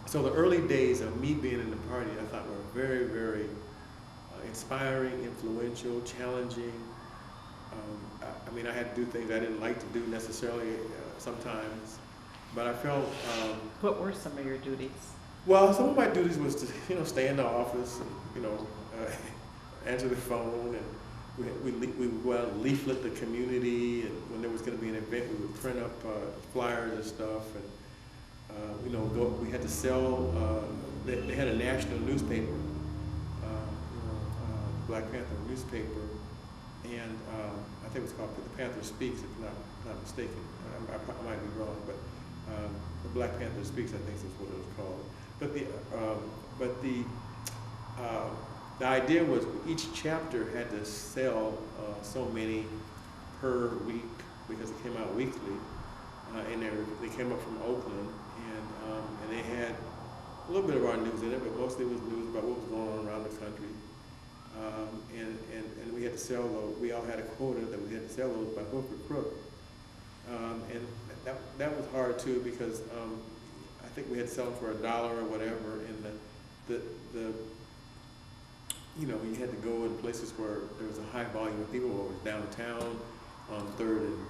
So the early days of me being in the party, I thought were very, very inspiring, influential, challenging. I mean, I had to do things I didn't like to do necessarily sometimes, but I felt. What were some of your duties? Well, some of my duties was to, stay in the office and, answer the phone, and we would go out and leaflet the community, and when there was going to be an event, we would print up flyers and stuff, and we had to sell. They had a national newspaper, Black Panther newspaper, and I think it was called The Panther Speaks, if not mistaken. I might be wrong, but the Black Panther Speaks, I think is what it was called. The idea was each chapter had to sell so many per week because it came out weekly, and they came up from Oakland, and they had a little bit of our news in it, but mostly it was news about what was going on around the country. And we had to sell those. We all had a quota that we had to sell those by hook or crook, and that was hard too because I think we had to sell them for $1 or whatever, and you had to go in places where there was a high volume of people, whether it was downtown, on 3rd and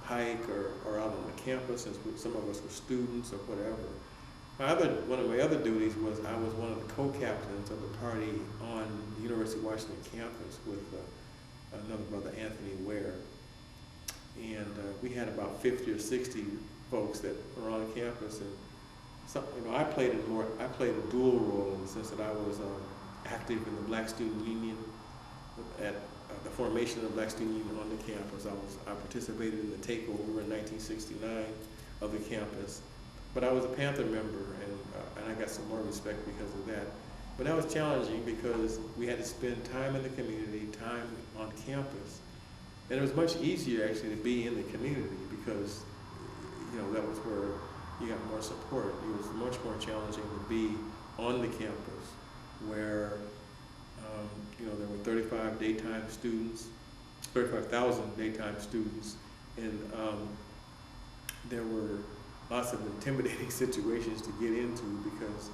Pike, or out on the campus, since some of us were students or whatever. One of my other duties was I was one of the co-captains of the party on the University of Washington campus with another brother, Anthony Ware. And we had about 50 or 60 folks that were on campus, and I played a dual role in the sense that I was active in the Black Student Union at the formation of the Black Student Union on the campus. I participated in the takeover in 1969 of the campus. But I was a Panther member, and I got some more respect because of that. But that was challenging because we had to spend time in the community, time on campus. And it was much easier actually to be in the community because, that was where you got more support. It was much more challenging to be on the campus where, there were 35,000 daytime students, and there were lots of intimidating situations to get into because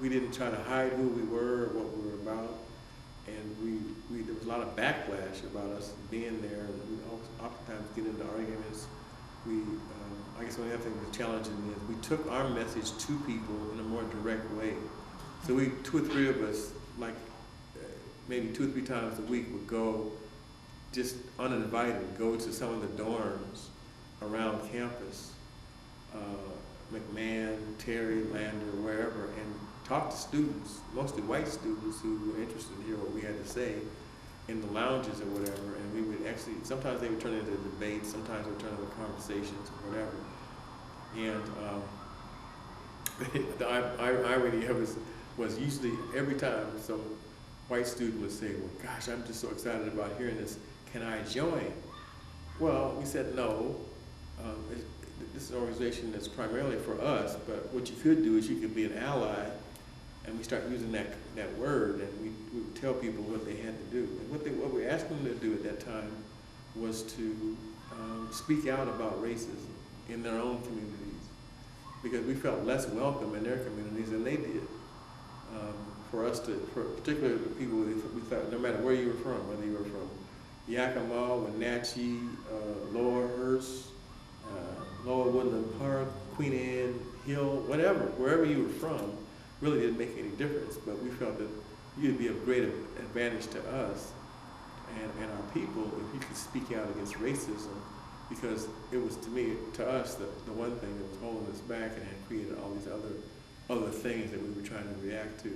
we didn't try to hide who we were or what we were about, and there was a lot of backlash about us being there, and we oftentimes get into arguments. I guess one of the other things that was challenging is we took our message to people in a more direct way. So 2 or 3 of us, like maybe 2 or 3 times a week, would go just uninvited, go to some of the dorms around campus, McMahon, Terry, Lander, wherever, and talk to students, mostly white students who were interested to hear what we had to say in the lounges or whatever, and we would actually, sometimes they would turn into debates, sometimes they would turn into conversations or whatever. And the irony of it was usually every time some white student would say, well, gosh, I'm just so excited about hearing this, can I join? Well, we said no. This is an organization that's primarily for us, but what you could do is you could be an ally, and we start using that word, and we would tell people what they had to do. And what we asked them to do at that time was to speak out about racism in their own communities, because we felt less welcome in their communities than they did. Particularly the people, we thought no matter where you were from, whether you were from Yakima, Wenatchee, Lower Hearst, Lower Woodland Park, Queen Anne Hill, wherever you were from, really didn't make any difference. But we felt that you'd be of great advantage to us and our people if you could speak out against racism, because it was, to us, the one thing that was holding us back and had created all these other things that we were trying to react to.